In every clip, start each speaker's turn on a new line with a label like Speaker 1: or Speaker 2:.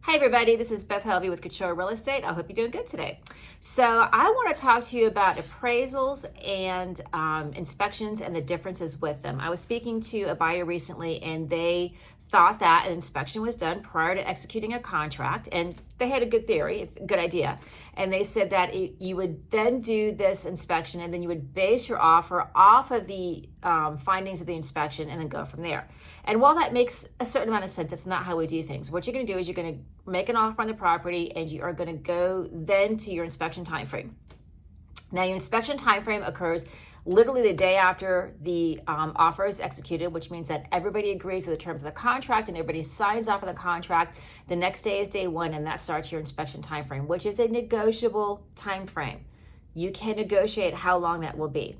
Speaker 1: Hi everybody, this is Beth Helvey with Control Real Estate. I hope you're doing good today. So I want to talk to you about appraisals and inspections and the differences with them. I was speaking to a buyer recently and they thought that an inspection was done prior to executing a contract, and they had a good theory, a good idea. And they said that you would then do this inspection and then you would base your offer off of the findings of the inspection and then go from there. And while that makes a certain amount of sense, that's not how we do things. What you're going to do is you're going to make an offer on the property and you are going to go then to your inspection time frame. Now your inspection time frame occurs literally the day after the offer is executed, which means that everybody agrees to the terms of the contract and everybody signs off on the contract. The next day is day one, and that starts your inspection time frame, which is a negotiable time frame. You can negotiate how long that will be.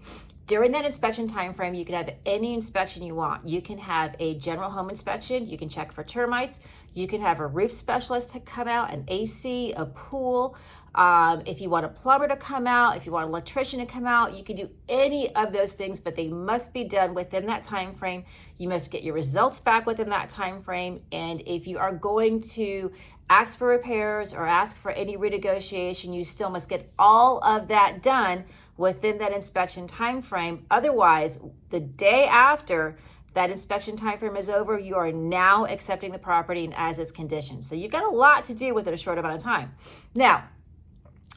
Speaker 1: During that inspection time frame, you can have any inspection you want. You can have a general home inspection. You can check for termites. You can have a roof specialist to come out, an AC, a pool. If you want a plumber to come out, if you want an electrician to come out, you can do any of those things, but they must be done within that time frame. You must get your results back within that time frame. And if you are going to ask for repairs or ask for any renegotiation, you still must get all of that done within that inspection time frame. Otherwise, the day after that inspection time frame is over, you are now accepting the property and as its conditions. So you've got a lot to do within a short amount of time. Now,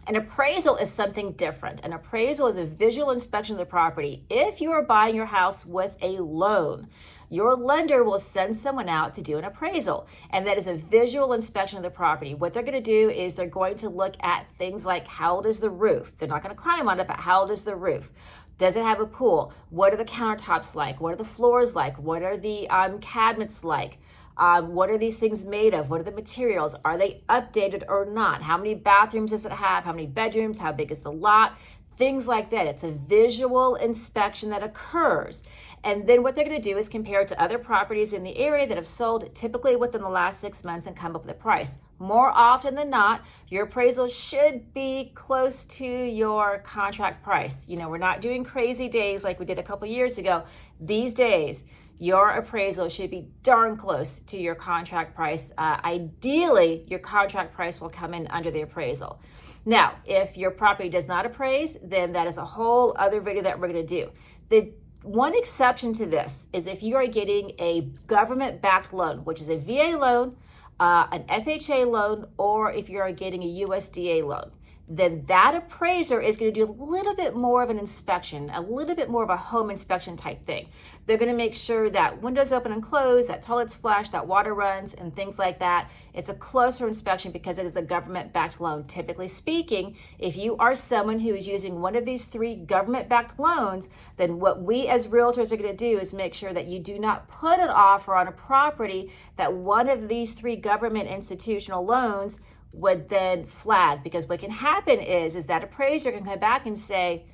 Speaker 1: an appraisal is something different. An appraisal is a visual inspection of the property. If you are buying your house with a loan, your lender will send someone out to do an appraisal, and that is a visual inspection of the property. What they're going to do is they're going to look at things like, how old is the roof? They're not going to climb on it, but how old is the roof? Does it have a pool? What are the countertops like? What are the floors like? What are the cabinets like? What are these things made of? What are the materials? Are they updated or not? How many bathrooms does it have? How many bedrooms? How big is the lot? Things like that. It's a visual inspection that occurs. And then what they're going to do is compare it to other properties in the area that have sold typically within the last 6 months and come up with a price. More often than not, your appraisal should be close to your contract price. You know, we're not doing crazy days like we did a couple years ago. These days, your appraisal should be darn close to your contract price. Ideally, your contract price will come in under the appraisal. Now, if your property does not appraise, then that is a whole other video that we're going to do. The one exception to this is if you are getting a government-backed loan, which is a VA loan, an FHA loan, or if you're getting a USDA loan. Then that appraiser is going to do a little bit more of an inspection, a little bit more of a home inspection type thing. They're going to make sure that windows open and close, that toilets flush, that water runs, and things like that. It's a closer inspection because it is a government-backed loan. Typically speaking, if you are someone who is using one of these three government-backed loans, then what we as realtors are going to do is make sure that you do not put an offer on a property that one of these three government institutional loans would then flag, because what can happen is that appraiser can come back and say,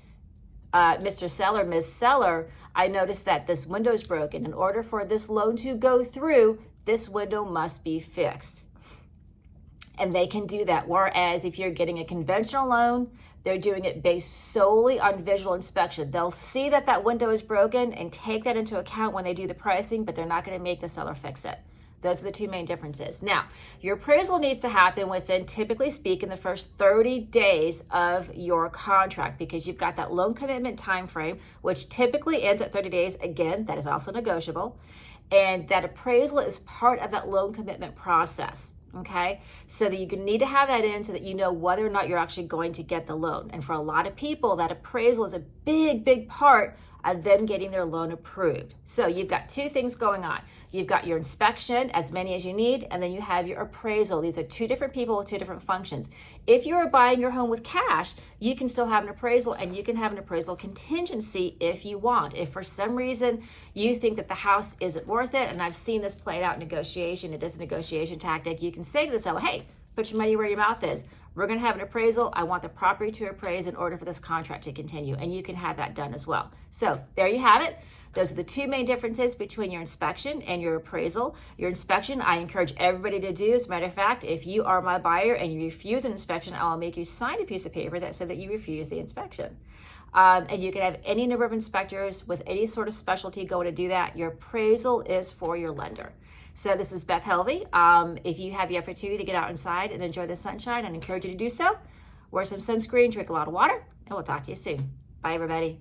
Speaker 1: Mr. Seller, Ms. Seller, I noticed that this window is broken. In order for this loan to go through, this window must be fixed. And they can do that. Whereas if you're getting a conventional loan, they're doing it based solely on visual inspection. They'll see that that window is broken and take that into account when they do the pricing, but they're not going to make the seller fix it. Those are the two main differences. Now, your appraisal needs to happen within, typically speaking, the first 30 days of your contract, because you've got that loan commitment time frame, which typically ends at 30 days. Again, that is also negotiable. And that appraisal is part of that loan commitment process. Okay, so that you need to have that in so that you know whether or not you're actually going to get the loan. And for a lot of people, that appraisal is a big part of them getting their loan approved. So you've got two things going on. You've got your inspection, as many as you need, and then you have your appraisal. These are two different people with two different functions. If you are buying your home with cash, you can still have an appraisal, and you can have an appraisal contingency if you want. If for some reason you think that the house isn't worth it, and I've seen this played out in negotiation, it is a negotiation tactic, you can say to the seller, hey, put your money where your mouth is. We're going to have an appraisal. I want the property to appraise in order for this contract to continue. And you can have that done as well. So there you have it. Those are the two main differences between your inspection and your appraisal. Your inspection, I encourage everybody to do. As a matter of fact, if you are my buyer and you refuse an inspection, I'll make you sign a piece of paper that said that you refuse the inspection. And you can have any number of inspectors with any sort of specialty going to do that. Your appraisal is for your lender. So this is Beth Helvey. If you have the opportunity to get out inside and enjoy the sunshine, I encourage you to do so. Wear some sunscreen, drink a lot of water, and we'll talk to you soon. Bye, everybody.